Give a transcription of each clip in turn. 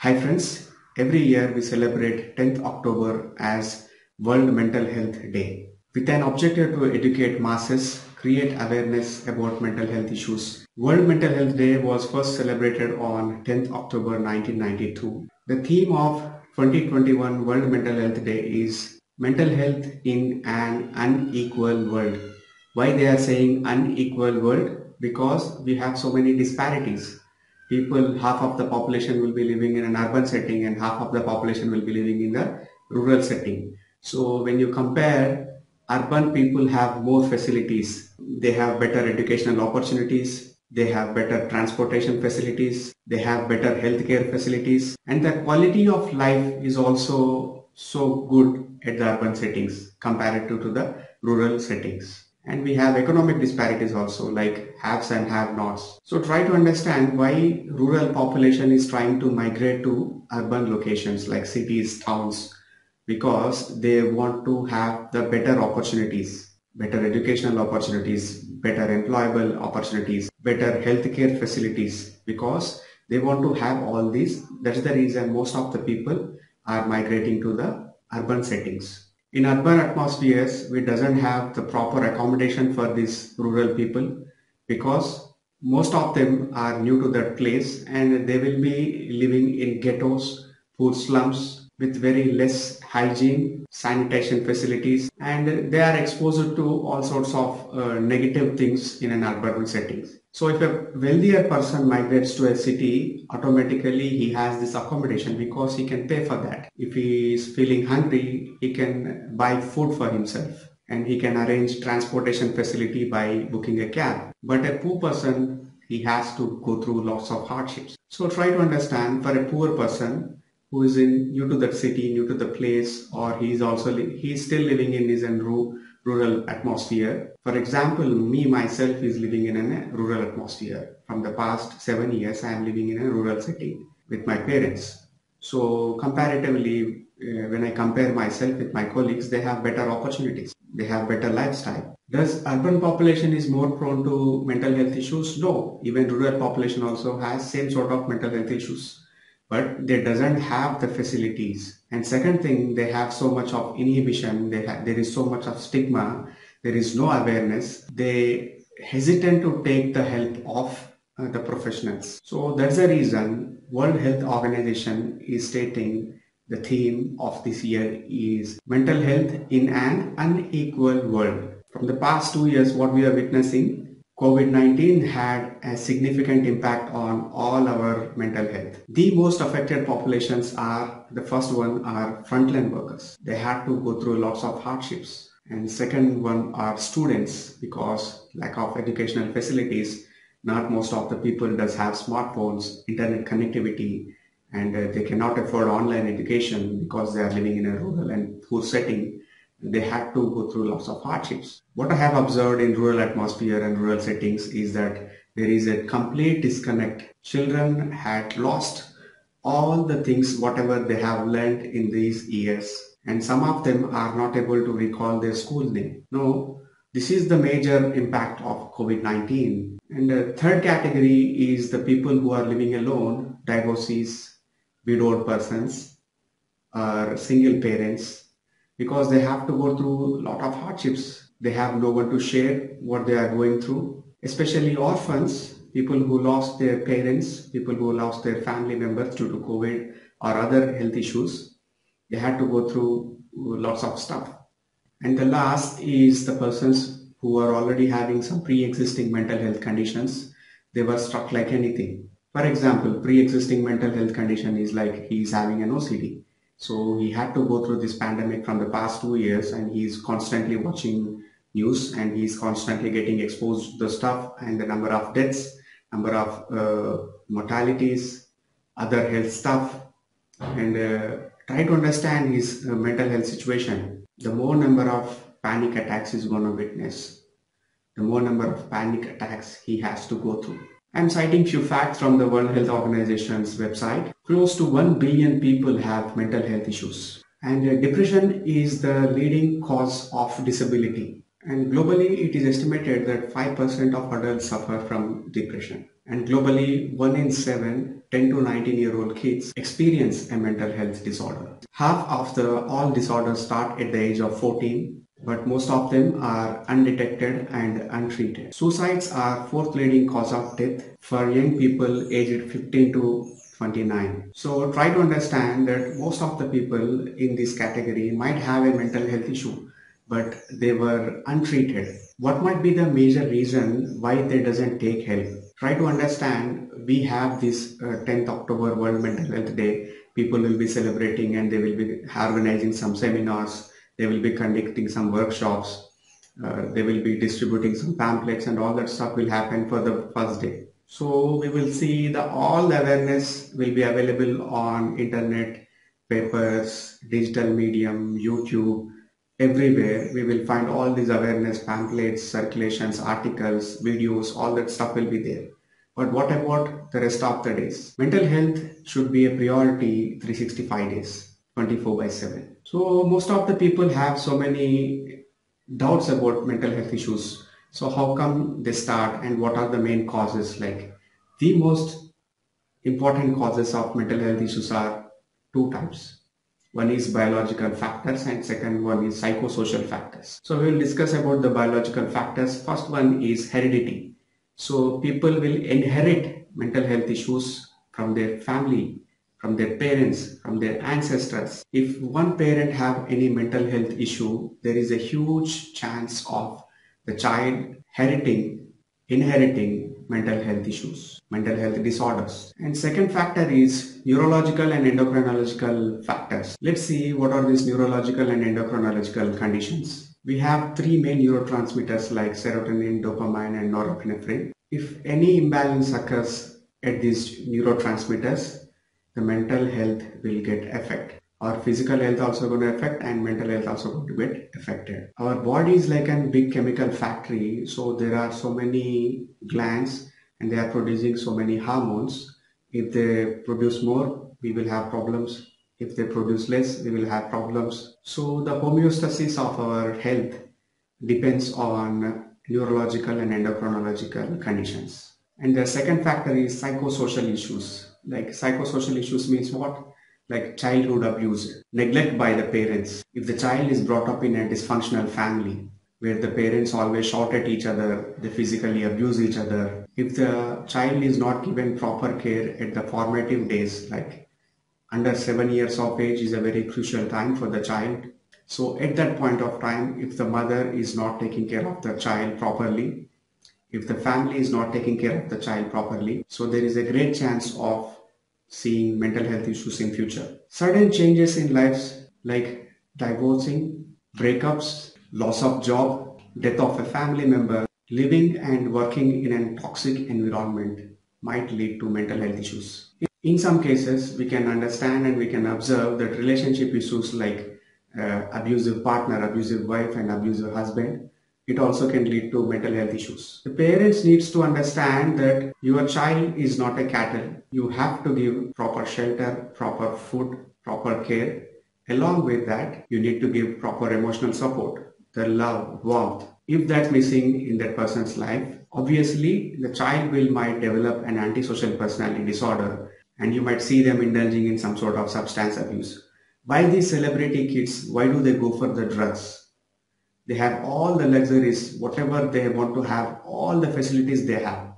Hi friends, every year we celebrate 10th October as World Mental Health Day with an objective to educate masses, create awareness about mental health issues. World Mental Health Day was first celebrated on 10th October 1992. The theme of 2021 World Mental Health Day is mental health in an unequal world. Why they are saying unequal world? Because we have so many disparities. People, half of the population will be living in an urban setting and half of the population will be living in the rural setting. So when you compare, urban people have more facilities. They have better educational opportunities. They have better transportation facilities. They have better healthcare facilities. And the quality of life is also so good at the urban settings compared to the rural settings. And we have economic disparities also, like haves and have-nots. So try to understand why rural population is trying to migrate to urban locations like cities, towns, because they want to have the better opportunities, better educational opportunities, better employable opportunities, better healthcare facilities, because they want to have all these. That's the reason most of the people are migrating to the urban settings. In urban atmospheres, we doesn't have the proper accommodation for these rural people because most of them are new to that place and they will be living in ghettos, food slums with very less hygiene, sanitation facilities, and they are exposed to all sorts of negative things in an urban setting. So if a wealthier person migrates to a city, automatically he has this accommodation because he can pay for that. If he is feeling hungry, he can buy food for himself and he can arrange transportation facility by booking a cab. But a poor person, he has to go through lots of hardships. So try to understand, for a poor person who is new to that city, new to the place, or he is still living in his rural atmosphere. For example, me myself is living in a rural atmosphere. From the past 7 years, I am living in a rural setting with my parents. So comparatively, when I compare myself with my colleagues, they have better opportunities. They have better lifestyle. Does urban population is more prone to mental health issues? No. Even rural population also has same sort of mental health issues, but they doesn't have the facilities. And second thing, they have so much of inhibition. There is so much of stigma. There is no awareness. They hesitant to take the help of the professionals. So that's the reason World Health Organization is stating the theme of this year is mental health in an unequal world. From the past 2 years, what we are witnessing, COVID-19 had a significant impact on all our mental health. The most affected populations are, the first one are frontline workers. They had to go through lots of hardships. And second one are students, because lack of educational facilities, not most of the people does have smartphones, internet connectivity, and they cannot afford online education because they are living in a rural and poor setting. They had to go through lots of hardships. What I have observed in rural atmosphere and rural settings is that there is a complete disconnect. Children had lost all the things, whatever they have learned in these years. And some of them are not able to recall their school name. No, this is the major impact of COVID-19. And the third category is the people who are living alone, divorcees, widowed persons, or single parents, because they have to go through a lot of hardships. They have no one to share what they are going through, especially orphans, people who lost their parents, people who lost their family members due to COVID or other health issues. They had to go through lots of stuff. And the last is the persons who are already having some pre-existing mental health conditions. They were struck like anything. For example, pre-existing mental health condition is like he is having an OCD. So he had to go through this pandemic from the past 2 years, and he's constantly watching news and he's constantly getting exposed to the stuff and the number of deaths, number of mortalities, other health stuff, and try to understand his mental health situation. The more number of panic attacks he's going to witness, the more number of panic attacks he has to go through. I'm citing few facts from the World Health Organization's website. Close to 1 billion people have mental health issues. And depression is the leading cause of disability. And globally, it is estimated that 5% of adults suffer from depression. And globally, 1 in 7 10 to 19-year-old kids experience a mental health disorder. Half of the all disorders start at the age of 14, but most of them are undetected and untreated. Suicides are fourth leading cause of death for young people aged 15 to 29. So try to understand that most of the people in this category might have a mental health issue, but they were untreated. What might be the major reason why they doesn't take help? Try to understand. We have this 10th October World Mental Health Day. People will be celebrating and they will be organizing some seminars. They will be conducting some workshops. They will be distributing some pamphlets and all that stuff will happen for the first day. So we will see the all the awareness will be available on internet, papers, digital medium, YouTube, everywhere. We will find all these awareness pamphlets, circulations, articles, videos, all that stuff will be there. But what about the rest of the days? Mental health should be a priority 365 days, 24 by 7. So most of the people have so many doubts about mental health issues. So how come they start and what are the main causes? Like the most important causes of mental health issues are two types. One is biological factors and second one is psychosocial factors. So we will discuss about the biological factors. First one is heredity. So people will inherit mental health issues from their family, from their parents, from their ancestors. If one parent have any mental health issue, there is a huge chance of the child inheriting mental health issues, mental health disorders. And second factor is neurological and endocrinological factors. Let's see what are these neurological and endocrinological conditions. We have three main neurotransmitters like serotonin, dopamine and norepinephrine. If any imbalance occurs at these neurotransmitters, the mental health will get affected. Our physical health also going to affect and mental health also going to get affected. Our body is like a big chemical factory, so there are so many glands and they are producing so many hormones. If they produce more, we will have problems. If they produce less, we will have problems. So the homeostasis of our health depends on neurological and endocrinological conditions. And the second factor is psychosocial issues. Like psychosocial issues means what? Like childhood abuse, neglect by the parents. If the child is brought up in a dysfunctional family where the parents always shout at each other, they physically abuse each other. If the child is not given proper care at the formative days, like under 7 years of age is a very crucial time for the child. So at that point of time, if the mother is not taking care of the child properly, if the family is not taking care of the child properly, so there is a great chance of seeing mental health issues in future. Sudden changes in lives like divorcing, breakups, loss of job, death of a family member, living and working in a toxic environment might lead to mental health issues. In some cases, we can understand and we can observe that relationship issues like abusive partner, abusive wife and abusive husband, it also can lead to mental health issues. The parents needs to understand that your child is not a cattle. You have to give proper shelter, proper food, proper care. Along with that, you need to give proper emotional support, the love, warmth. If that's missing in that person's life, obviously the child will might develop an antisocial personality disorder and you might see them indulging in some sort of substance abuse. Why these celebrity kids, why do they go for the drugs? They have all the luxuries, whatever they want to have, all the facilities they have.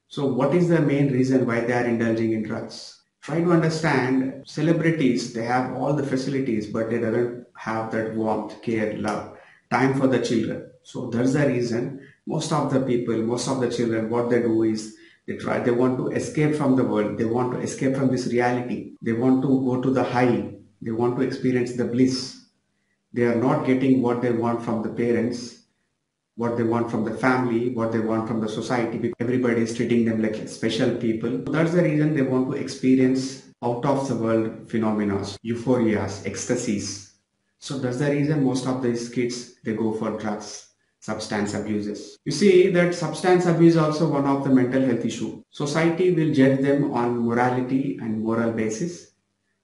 So what is the main reason why they are indulging in drugs? Try to understand celebrities, they have all the facilities, but they don't have that warmth, care, love, time for the children. So that's the reason most of the people, most of the children, what they do is they want to escape from the world. They want to escape from this reality. They want to go to the high. They want to experience the bliss. They are not getting what they want from the parents, what they want from the family, what they want from the society, because everybody is treating them like special people. That's the reason they want to experience out of the world phenomena, euphorias, ecstasies. So that's the reason most of these kids, they go for drugs, substance abuses. You see that substance abuse is also one of the mental health issue. Society will judge them on morality and moral basis,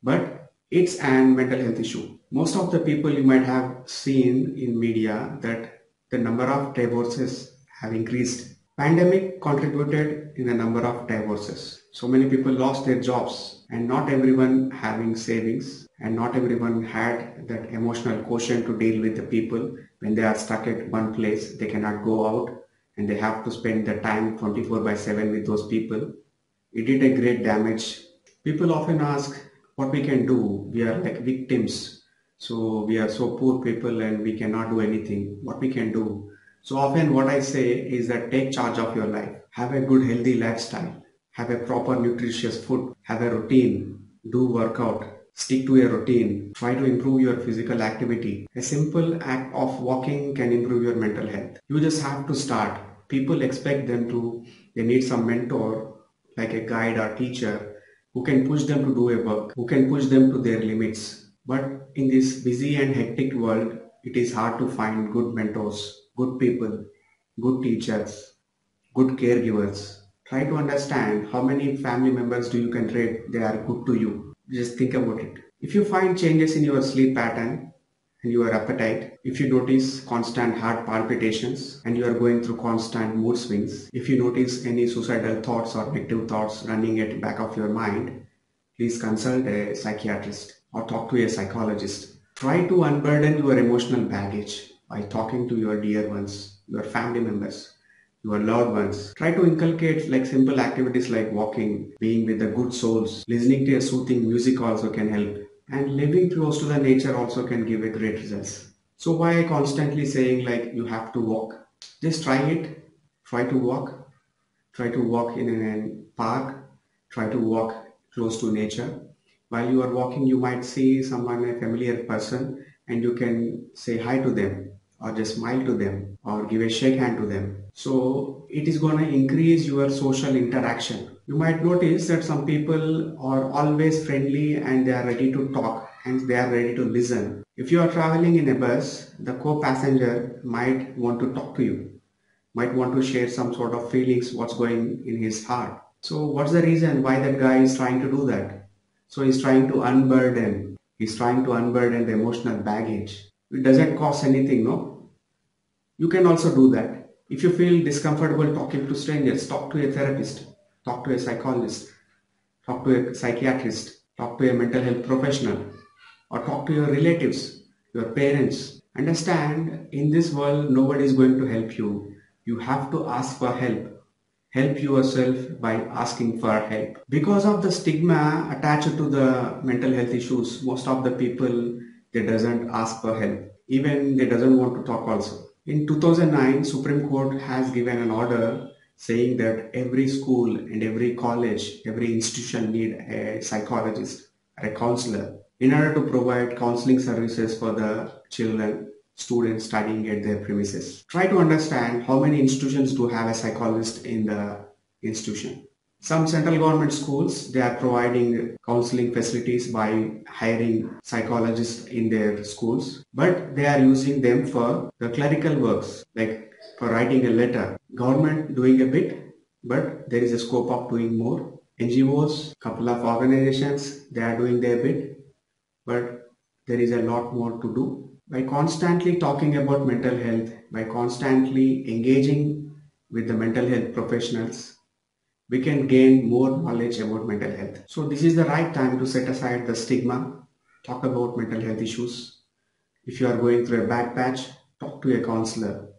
but it's an mental health issue. Most of the people you might have seen in media that the number of divorces have increased. Pandemic contributed in a number of divorces. So many people lost their jobs and not everyone having savings and not everyone had that emotional quotient to deal with the people when they are stuck at one place. They cannot go out and they have to spend the time 24 by 7 with those people. It did a great damage. People often ask what we can do. We are like victims. So we are so poor people and we cannot do anything. What we can do? So often what I say is that take charge of your life. Have a good healthy lifestyle. Have a proper nutritious food. Have a routine. Do workout. Stick to a routine. Try to improve your physical activity. A simple act of walking can improve your mental health. You just have to start. People expect they need some mentor like a guide or teacher who can push them to do a work, who can push them to their limits. But in this busy and hectic world, it is hard to find good mentors, good people, good teachers, good caregivers. Try to understand how many family members do you can rate they are good to you. Just think about it. If you find changes in your sleep pattern, and your appetite, if you notice constant heart palpitations and you are going through constant mood swings, if you notice any suicidal thoughts or negative thoughts running at the back of your mind, please consult a psychiatrist or talk to a psychologist. Try to unburden your emotional baggage by talking to your dear ones, your family members, your loved ones. Try to inculcate like simple activities like walking, being with the good souls, listening to a soothing music also can help. And living close to the nature also can give a great results. So why constantly saying like you have to walk? Just try it. Try to walk. Try to walk in a park. Try to walk close to nature. While you are walking, you might see someone, a familiar person, and you can say hi to them or just smile to them or give a shake hand to them. So it is going to increase your social interaction. You might notice that some people are always friendly and they are ready to talk and they are ready to listen. If you are traveling in a bus, the co-passenger might want to talk to you, might want to share some sort of feelings, what's going in his heart. So what's the reason why that guy is trying to do that? So he's trying to unburden. He's trying to unburden the emotional baggage. It doesn't cost anything, no? You can also do that. If you feel discomfortable talking to strangers, talk to a therapist, talk to a psychologist, talk to a psychiatrist, talk to a mental health professional, or talk to your relatives, your parents. Understand, in this world, nobody is going to help you. You have to ask for help. Help yourself by asking for help. Because of the stigma attached to the mental health issues, most of the people, they doesn't ask for help. Even they doesn't want to talk also. In 2009, Supreme Court has given an order saying that every school and every college, every institution need a psychologist or a counselor in order to provide counseling services for the children, students studying at their premises. Try to understand how many institutions do have a psychologist in the institution. Some central government schools, they are providing counseling facilities by hiring psychologists in their schools, but they are using them for the clerical works, like for writing a letter. Government doing a bit, but there is a scope of doing more. NGOs, couple of organizations, they are doing their bit, but there is a lot more to do. By constantly talking about mental health, by constantly engaging with the mental health professionals, we can gain more knowledge about mental health. So this is the right time to set aside the stigma, talk about mental health issues. If you are going through a bad patch, talk to a counselor,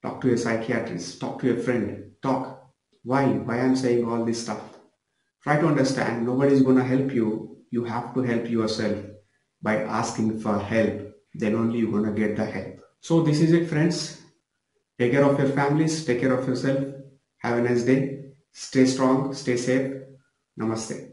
talk to a psychiatrist, talk to a friend, talk. Why? Why I'm saying all this stuff? Try to understand, nobody is going to help you. You have to help yourself by asking for help. Then only you're going to get the help. So this is it, friends. Take care of your families. Take care of yourself. Have a nice day. Stay strong. Stay safe. Namaste.